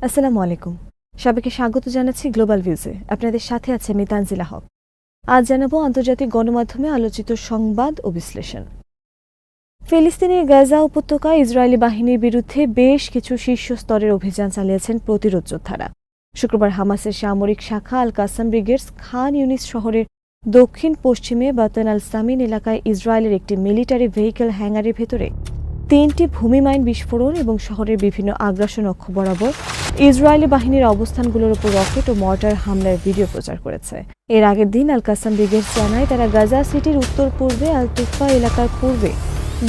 আসসালামু আলাইকুম। সবাইকে স্বাগত জানাচ্ছি গ্লোবাল ভিউজে। আপনাদের সাথে আছে আমি তানজিলা হক। আজ জানাবো আন্তর্জাতিক গণমাধ্যমে আলোচিত সংবাদ ও বিশ্লেষণ। ফিলিস্তিনের গাজা উপত্যকায় ইসরায়েলি বাহিনীর বিরুদ্ধে বেশ কিছু শীর্ষ স্তরের অভিযান চালিয়েছেন প্রতিরোধ যোদ্ধারা। শুক্রবার হামাসের সামরিক শাখা আল কাসাম ব্রিগেডস খান ইউনিস শহরের দক্ষিণ পশ্চিমে বাতন আল সামিন এলাকায় ইসরায়েলের একটি মিলিটারি ভেহিকেল হ্যাঙ্গারের ভেতরে 3টি ভূমি মাইন বিস্ফোরণ এবং শহরের বিভিন্ন আগ্রাসন অক্ষ বরাবর ইসরায়েলি বাহিনীর অবস্থানগুলোর উপর রকেট ও মর্টার হামলার ভিডিও প্রচার করেছে। এর আগের দিন আল কাসাম ব্রিগেড জানায় তারা গাজা সিটির উত্তর পূর্বে আল তুফা এলাকার পূর্বে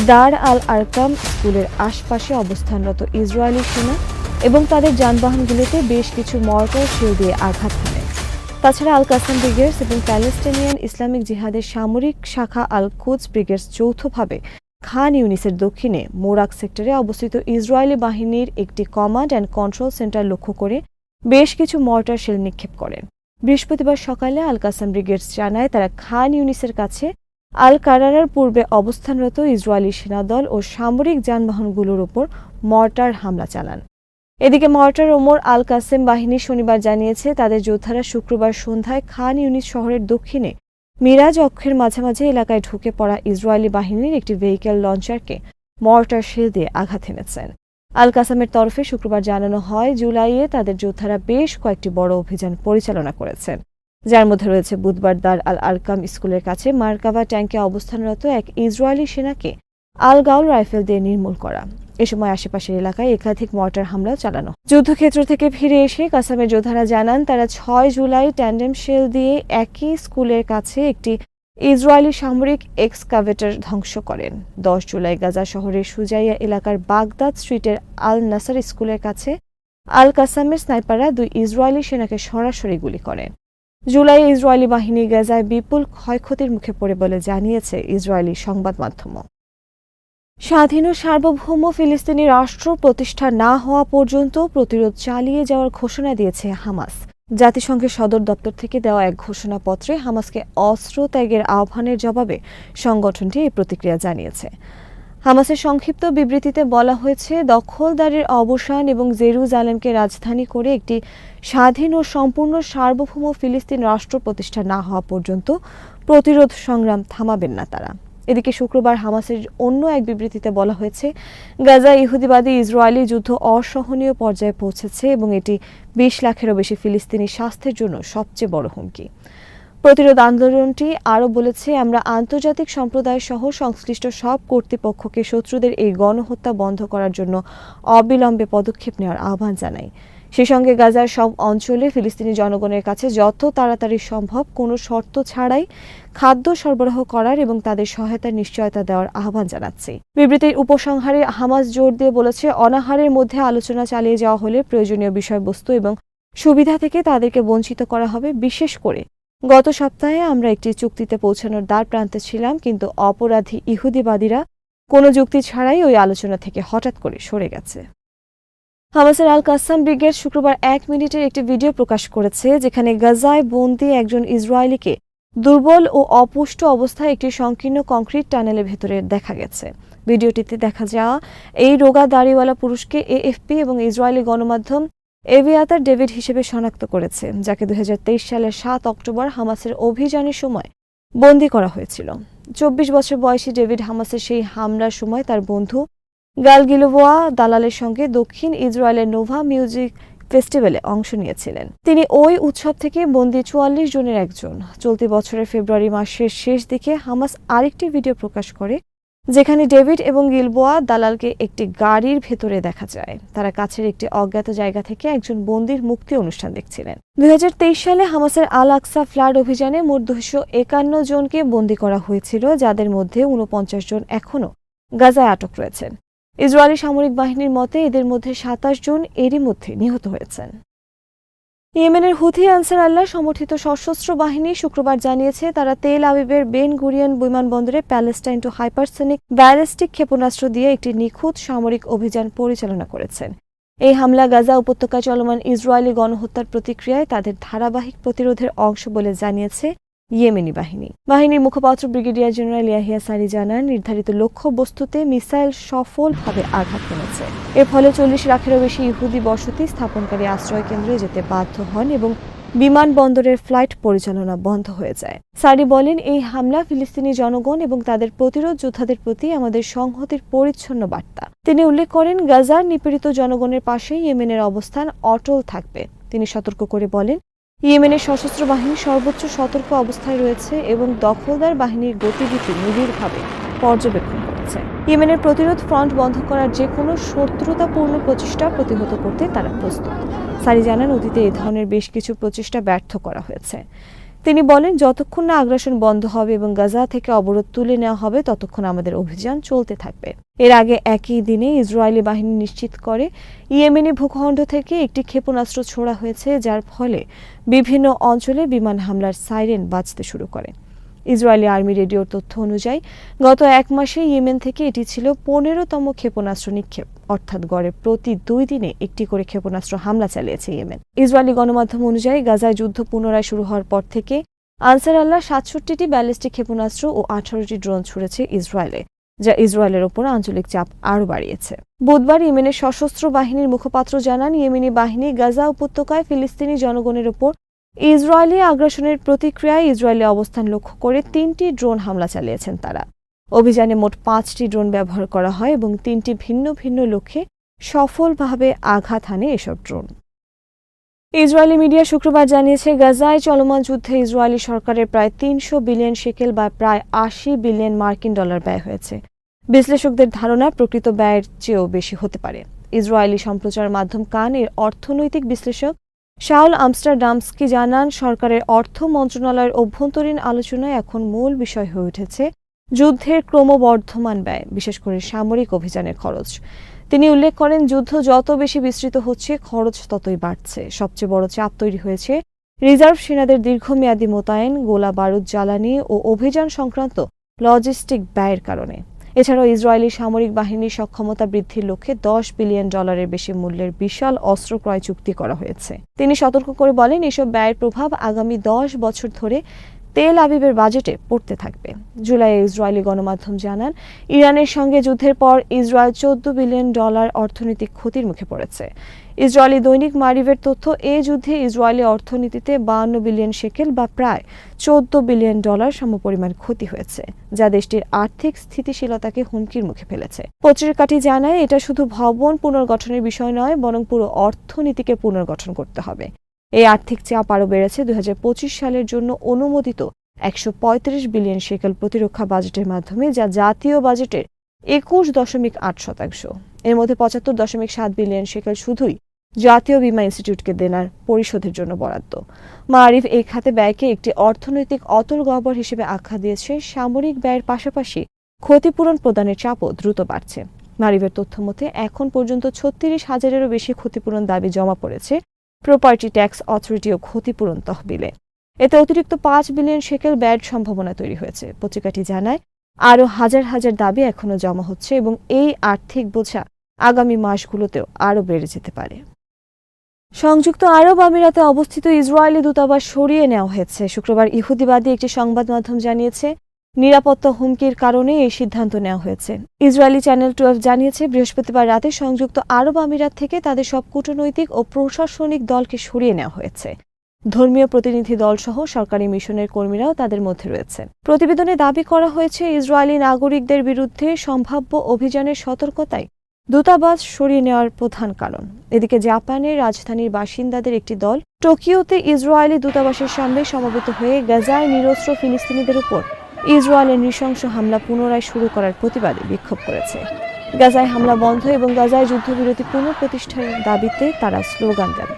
দার আল আরকাম স্কুলের আশপাশে অবস্থানরত ইসরায়েলি সেনা এবং তাদের যানবাহনগুলোতে বেশ কিছু মর্টার শেল দিয়ে আঘাত হানে। তাছাড়া আল কাসাম ব্রিগেডস এবং প্যালেস্টাইনিয়ান ইসলামিক জিহাদের সামরিক শাখা আল কুদস ব্রিগেডস যৌথভাবে খান ইউনিসের দক্ষিণে মোরাক সেক্টরে অবস্থিত ইসরায়েলি বাহিনীর একটি কমান্ড অ্যান্ড কন্ট্রোল সেন্টার লক্ষ্য করে বেশ কিছু মর্টার শেল নিক্ষেপ করেন। বৃহস্পতিবার সকালে আল কাসাম ব্রিগেডস জানায় তারা খান ইউনিসের কাছে আল কারারার পূর্বে অবস্থানরত ইসরায়েলি সেনাদল ও সামরিক যানবাহনগুলোর উপর মর্টার হামলা চালান। এদিকে মর্টার ওমর আল কাসেম বাহিনী শনিবার জানিয়েছে তাদের যোদ্ধারা শুক্রবার সন্ধ্যায় খান ইউনিস শহরের দক্ষিণে মিরাজ অক্ষের মাঝামাঝি এলাকায় ঢুকে পড়া ইসরায়েলি বাহিনীর একটি ভেহিকেল লঞ্চারকে মর্টার শেল দিয়ে আঘাত হেনেছেন। আল কাসামের তরফে শুক্রবার জানানো হয় জুলাইয়ে তাদের যোদ্ধারা বেশ কয়েকটি বড় অভিযান পরিচালনা করেছেন, যার মধ্যে রয়েছে বুধবার দার আল আরকাম স্কুলের কাছে মার্কাভা ট্যাঙ্কে অবস্থানরত এক ইসরায়েলি সেনাকে আল গাউল রাইফেল দিয়ে নির্মূল করা। এ সময় আশেপাশের এলাকায় একাধিক মর্টার হামলা চালানো। যুদ্ধক্ষেত্র থেকে ফিরে এসে কাসামের যোদ্ধারা জানান তারা 6 জুলাই ট্যান্ডেম শেল দিয়ে একই স্কুলের কাছে একটি ইসরায়েলি সামরিক এক্সকাভেটর ধ্বংস করেন। 10 জুলাই গাজা শহরের সুজাইয়া এলাকার বাগদাদ স্ট্রিটের আল নাসার স্কুলের কাছে আল কাসামের স্নাইপাররা 2 ইসরায়েলি সেনাকে সরাসরি গুলি করেন। জুলাই ইসরায়েলি বাহিনী গাজায় বিপুল ক্ষয়ক্ষতির মুখে পড়ে বলে জানিয়েছে ইসরায়েলি সংবাদ মাধ্যম। স্বাধীন ও সার্বভৌম ফিলিস্তিনি রাষ্ট্র প্রতিষ্ঠা না হওয়া পর্যন্ত প্রতিরোধ চালিয়ে যাওয়ার ঘোষণা দিয়েছে হামাস। জাতিসংঘের সদর দপ্তর থেকে দেওয়া এক ঘোষণাপত্রে হামাসকে অস্ত্র ত্যাগের আহ্বানের জবাবে সংগঠনটি এই প্রতিক্রিয়া জানিয়েছে। হামাসের সংক্ষিপ্ত বিবৃতিতে বলা হয়েছে দখলদারির অবসান এবং জেরুজালেমকে রাজধানী করে একটি স্বাধীন ও সম্পূর্ণ সার্বভৌম ফিলিস্তিন রাষ্ট্র প্রতিষ্ঠা না হওয়া পর্যন্ত প্রতিরোধ সংগ্রাম থামাবেন না তারা। এদিকে শুক্রবার হামাসের অন্য এক বিবৃতিতে বলা হয়েছে গাজা ইহুদিবাদী ইসরায়েলি যুদ্ধ অসহনীয় পর্যায়ে পৌঁছেছে এবং এটি 20 লাখেরও বেশি ফিলিস্তিনি স্বাস্থ্যের জন্য সবচেয়ে বড় হুমকি। প্রতিরোধ আন্দোলনটি আরও বলেছে আমরা আন্তর্জাতিক সম্প্রদায় সহ সংশ্লিষ্ট সব কর্তৃপক্ষকে শত্রুদের এই গণহত্যা বন্ধ করার জন্য অবিলম্বে পদক্ষেপ নেওয়ার আহ্বান জানাই। সেই সঙ্গে গাজার সব অঞ্চলে ফিলিস্তিনি জনগণের কাছে যত তাড়াতাড়ি সম্ভব কোনো শর্ত ছাড়াই খাদ্য সরবরাহ করার এবং তাদের সহায়তার নিশ্চয়তা দেওয়ার আহ্বান জানাচ্ছি। বিবৃতির উপসংহারে হামাস জোর দিয়ে বলেছে অনাহারের মধ্যে আলোচনা চালিয়ে যাওয়া হলে প্রয়োজনীয় বিষয়বস্তু এবং সুবিধা থেকে তাদেরকে বঞ্চিত করা হবে। বিশেষ করে গত সপ্তাহে আমরা একটি চুক্তিতে পৌঁছানোর দ্বার প্রান্তে ছিলাম, কিন্তু অপরাধী ইহুদিবাদীরা কোনো যুক্তি ছাড়াই ওই আলোচনা থেকে হঠাৎ করে সরে গেছে। হামাসের আল কাসাম ব্রিগেড শুক্রবার 1 মিনিটের একটি ভিডিও প্রকাশ করেছে যেখানে গাজায় বন্দী একজন ইসরায়েলিকে দুর্বল ও অপুষ্ট অবস্থায় একটি সংকীর্ণ কংক্রিট টানেলের ভেতরে দেখা গেছে। ভিডিওটিতে দেখা যাওয়া এই রোগা দাড়িওয়ালা পুরুষকে এএফপি এবং ইসরায়েলি গণমাধ্যম এভিয়াতার ডেভিড হিসেবে শনাক্ত করেছে, যাকে 2023 সালের 7 অক্টোবর হামাসের অভিযানের সময় বন্দী করা হয়েছিল। 24 বছর বয়সী ডেভিড হামাসের সেই হামলার সময় তার বন্ধু গাল গিলোবোয়া দালালের সঙ্গে দক্ষিণ ইসরায়েলের নোভা মিউজিক ফেস্টিভ্যালে অংশ নিয়েছিলেন। তিনি ওই উৎসব থেকে বন্দী 44 জনের একজন। চলতি বছরের ফেব্রুয়ারি মাসের শেষ দিকে হামাস আরেকটি ভিডিও প্রকাশ করে যেখানে ডেভিড এবং গিলবোয়া দালালকে একটি গাড়ির ভেতরে দেখা যায়। তারা কাছের একটি অজ্ঞাত জায়গা থেকে একজন বন্দীর মুক্তি অনুষ্ঠান দেখছিলেন। 2023 সালে হামাসের আল আকসা ফ্লাড অভিযানে মোট 251 জনকে বন্দী করা হয়েছিল, যাদের মধ্যে 49 জন এখনও গাজায় আটক রয়েছেন। ইসরায়েলি সামরিক বাহিনীর মতে এদের মধ্যে 27 জন এরই মধ্যে নিহত হয়েছেন। ইয়েমেনের হুথি আনসার আল্লাহ সমর্থিত সশস্ত্র বাহিনী শুক্রবার জানিয়েছে তারা তেল আবিবের বেন গুরিয়ন বিমানবন্দরে প্যালেস্টাইন টু হাইপারসনিক ব্যালিস্টিক ক্ষেপণাস্ত্র দিয়ে একটি নিখুঁত সামরিক অভিযান পরিচালনা করেছেন। এই হামলা গাজা উপত্যকায় চলমান ইসরায়েলি গণহত্যার প্রতিক্রিয়ায় তাদের ধারাবাহিক প্রতিরোধের অংশ বলে জানিয়েছে ইয়েমেনি বাহিনীর মুখপাত্র ব্রিগেডিয়ার জেনারেল ইয়াহিয়া সারি জানান, নির্ধারিত লক্ষ্যবস্তুতে মিসাইল সফলভাবে আঘাত এনেছে। এর ফলে 40 লাখেরও বেশি ইহুদি বসতি স্থাপনকারী আশ্রয় কেন্দ্রে যেতে বাধ্য হন এবং বিমানবন্দরের ফ্লাইট পরিচালনা বন্ধ হয়ে যায়। সারি বলেন, এই হামলা ফিলিস্তিনি জনগণ এবং তাদের প্রতিরোধ যোদ্ধাদের প্রতি আমাদের সংহতির পরিচ্ছন্ন বার্তা। তিনি উল্লেখ করেন, গাজার নিপীড়িত জনগণের পাশে ইয়েমেনের অবস্থান অটল থাকবে। তিনি সতর্ক করে বলেন, ইয়েমেনের সশস্ত্র বাহিনী সর্বোচ্চ সতর্ক অবস্থায় রয়েছে এবং দখলদার বাহিনীর গতিবিধি নিবিড়ভাবে পর্যবেক্ষণ করছে। ইয়েমেনের প্রতিরোধ ফ্রন্ট বন্ধ করার যে কোনো শত্রুতাপূর্ণ প্রচেষ্টা প্রতিহত করতে তারা প্রস্তুত। সারি জানান, অতীতে এ ধরনের বেশ কিছু প্রচেষ্টা ব্যর্থ করা হয়েছে। তিনি বলেন, যতক্ষণ না আগ্রাসন বন্ধ হবে এবং গাজা থেকে অবরোধ তুলে নেওয়া হবে ততক্ষণ আমাদের অভিযান চলতে থাকবে। এর আগে একই দিনে ইসরায়েলি বাহিনী নিশ্চিত করে ইয়েমেনি ভূখণ্ড থেকে একটি ক্ষেপণাস্ত্র ছোড়া হয়েছে, যার ফলে বিভিন্ন অঞ্চলে বিমান হামলার সাইরেন বাজতে শুরু করে। ইসরায়েলি আর্মি রেডিওর তথ্য অনুযায়ী গত এক মাসে ইয়েমেন থেকে এটি ছিল 15তম ক্ষেপণাস্ত্র নিক্ষেপ, অর্থাৎ গড়ে প্রতি 2 দিনে একটি করে ক্ষেপণাস্ত্র হামলা চালিয়েছে ইয়েমেন। ইসরায়েলি গণমাধ্যম অনুযায়ী গাজায় যুদ্ধ পুনরায় শুরু হওয়ার পর থেকে আনসার আল্লাহ 67টি ব্যালিস্টিক ক্ষেপণাস্ত্র ও 18টি ড্রোন ছুড়েছে ইসরায়েলে, যা ইসরায়েলের ওপর আঞ্চলিক চাপ আরও বাড়িয়েছে। বুধবার ইয়েমেনের সশস্ত্র বাহিনীর মুখপাত্র জানান, ইয়েমেনি বাহিনী গাজা উপত্যকায় ফিলিস্তিনি জনগণের ওপর ইসরায়েলি আগ্রাসনের প্রতিক্রিয়ায় ইসরায়েলি অবস্থান লক্ষ্য করে 3টি ড্রোন হামলা চালিয়েছেন তারা। অভিযানে মোট 5টি ড্রোন ব্যবহার করা হয় এবং 3টি ভিন্ন ভিন্ন লক্ষ্যে সফলভাবে আঘাত হানে এসব ড্রোন। ইসরায়েলি মিডিয়া শুক্রবার জানিয়েছে, গাজায় চলমান যুদ্ধে ইসরায়েলি সরকারের প্রায় 300 বিলিয়ন শেকেল বা প্রায় 80 বিলিয়ন মার্কিন ডলার ব্যয় হয়েছে। বিশ্লেষকদের ধারণা, প্রকৃত ব্যয়ের চেয়েও বেশি হতে পারে। ইসরায়েলি সম্প্রচার মাধ্যম কান এর অর্থনৈতিক বিশ্লেষক শাউল আমস্টারডামস্কি জানান, সরকারের অর্থ মন্ত্রণালয়ের অভ্যন্তরীণ আলোচনায় এখন মূল বিষয় হয়ে উঠেছে যুদ্ধের ক্রমবর্ধমান ব্যয়, বিশেষ করে সামরিক অভিযানের খরচ। তিনি উল্লেখ করেন, যুদ্ধ যত বেশি বিস্তৃত হচ্ছে খরচ ততই বাড়ছে। সবচেয়ে বড় চাপ তৈরি হয়েছে রিজার্ভ সেনাদের দীর্ঘমেয়াদী মোতায়েন, গোলা বারুদ, জ্বালানি ও অভিযান সংক্রান্ত লজিস্টিক ব্যয়ের কারণে। এছাড়াও ইসরায়েলি সামরিক বাহিনীর সক্ষমতা বৃদ্ধির লক্ষ্যে $10 বিলিয়ন বেশি মূল্যের বিশাল অস্ত্র ক্রয় চুক্তি করা হয়েছে। তিনি সতর্ক করে বলেন, এসব ব্যয়ের প্রভাব আগামী 10 বছর ধরে তেল আবিবের বাজেটে পড়তে থাকবে। জুলাইয়ে ইসরায়েলি গণমাধ্যম জানান, ইরানের সঙ্গে যুদ্ধের পর ইসরায়েল $14 বিলিয়ন অর্থনৈতিক ক্ষতির মুখে পড়েছে। ইসরায়েলি দৈনিক মারিভের তথ্য, এ যুদ্ধে ইসরায়েলি অর্থনীতিতে 52 বিলিয়ন শেকেল বা প্রায় $14 বিলিয়ন সমপরিমাণ ক্ষতি হয়েছে, যা দেশটির আর্থিক স্থিতিশীলতাকে হুমকির মুখে ফেলেছে। পত্রিকাটি জানায়, এটা শুধু ভবন পুনর্গঠনের বিষয় নয়, বরং পুরো অর্থনীতিকে পুনর্গঠন করতে হবে। এই আর্থিক চাপ আরও বেড়েছে 2025 সালের জন্য অনুমোদিত 135 বিলিয়ন শেকেল প্রতিরক্ষা বাজেটের মাধ্যমে, যা জাতীয় বাজেটের 21.8%। এর মধ্যে 75.7 বিলিয়ন শেকেল শুধুই জাতীয় বীমা ইনস্টিটিউটকে দেনার পরিশোধের জন্য বরাদ্দ। মারিফ এই খাতে ব্যয়কে একটি অর্থনৈতিক অতল গহ্বর হিসেবে আখ্যা দিয়েছে। সামরিক ব্যয়ের পাশাপাশি ক্ষতিপূরণ প্রদানের চাপও দ্রুত বাড়ছে। মারিফের তথ্য মতে এখন পর্যন্ত 36,000-এরও বেশি ক্ষতিপূরণ দাবি জমা পড়েছে প্রপার্টি ট্যাক্স অথরিটি ও ক্ষতিপূরণ তহবিলে। এতে অতিরিক্ত 5 বিলিয়ন শেকেল ব্যয়ের সম্ভাবনা তৈরি হয়েছে। পত্রিকাটি জানায়, আরও হাজার হাজার দাবি এখনো জমা হচ্ছে এবং এই আর্থিক বোঝা আগামী মাসগুলোতেও আরও বেড়ে যেতে পারে। সংযুক্ত আরব আমিরাতে অবস্থিত ইসরায়েলি দূতাবাস সরিয়ে নেওয়া হয়েছে। শুক্রবার ইহুদিবাদী একটি সংবাদ মাধ্যম জানিয়েছে, নিরাপত্তা হুমকির কারণে এই সিদ্ধান্ত নেওয়া হয়েছে। ইসরায়েলি চ্যানেল 12 জানিয়েছে, বৃহস্পতিবার রাতে সংযুক্ত আরব আমিরাত থেকে তাদের সব কূটনৈতিক ও প্রশাসনিক দলকে সরিয়ে নেওয়া হয়েছে। ধর্মীয় প্রতিনিধি দল সহ সরকারি মিশনের কর্মীরাও তাদের মধ্যে রয়েছে। প্রতিবেদনে দাবি করা হয়েছে, ইসরায়েলি নাগরিকদের বিরুদ্ধে সম্ভাব্য অভিযানের সতর্কতায় দূতাবাস সরিয়ে নেওয়ার প্রধান কারণ। এদিকে জাপানের রাজধানীর বাসিন্দাদের একটি দল টোকিওতে ইসরায়েলি দূতাবাসের সামনে সমবেত হয়ে গাজায় নিরস্ত্র ফিলিস্তিনিদের উপর ইসরায়েলের নৃশংস হামলা পুনরায় শুরু করার প্রতিবাদে বিক্ষোভ করেছে। গাজায় হামলা বন্ধ এবং গাজায় যুদ্ধবিরতি পুনঃপ্রতিষ্ঠার দাবিতে তারা স্লোগান দেন।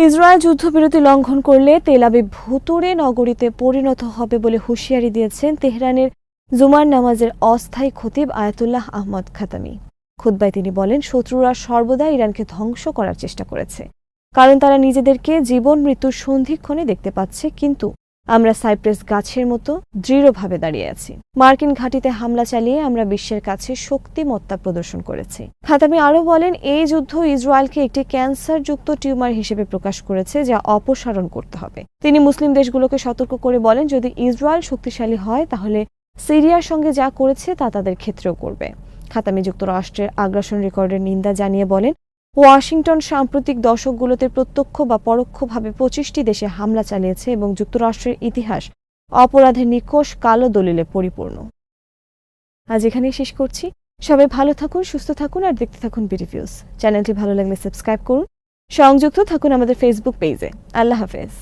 ইসরায়েল যুদ্ধবিরতি লঙ্ঘন করলে তেল আবিব ভুতুড়ে নগরীতে পরিণত হবে বলে হুঁশিয়ারি দিয়েছেন তেহরানের জুমার নামাজের অস্থায়ী খতিব আয়াতুল্লাহ আহমদ খাতামি। খুতবায় তিনি বলেন, শত্রুরা সর্বদা ইরানকে ধ্বংস করার চেষ্টা করেছে, কারণ তারা নিজেদেরকে জীবন মৃত্যুর সন্ধিক্ষণে দেখতে পাচ্ছে, কিন্তু আমরা সাইপ্রেস গাছের মতো দৃঢ়ভাবে দাঁড়িয়ে আছি। মার্কিন ঘাঁটিতে হামলা চালিয়ে আমরা বিশ্বের কাছে শক্তিমত্তা প্রদর্শন করেছি। খাতামি আরও বলেন, এই যুদ্ধ ইসরায়েলকে একটি ক্যান্সারযুক্ত টিউমার হিসেবে প্রকাশ করেছে, যা অপসারণ করতে হবে। তিনি মুসলিম দেশগুলোকে সতর্ক করে বলেন, যদি ইসরায়েল শক্তিশালী হয় তাহলে সিরিয়ার সঙ্গে যা করেছে তা তাদের ক্ষেত্রেও করবে। খাতামি যুক্তরাষ্ট্রের আগ্রাসন রেকর্ডের নিন্দা জানিয়ে বলেন, ওয়াশিংটন সাম্প্রতিক দশকগুলোতে প্রত্যক্ষ বা পরোক্ষভাবে 25টি দেশে হামলা চালিয়েছে এবং যুক্তরাষ্ট্রের ইতিহাস অপরাধের নিকষ কালো দলিলে পরিপূর্ণ। আজ এখানেই শেষ করছি। সবাই ভালো থাকুন, সুস্থ থাকুন আর দেখতে থাকুন বিডিভিউজ। চ্যানেলটি ভালো লাগলে সাবস্ক্রাইব করুন। সংযুক্ত থাকুন আমাদের ফেসবুক পেজে। আল্লাহ হাফেজ।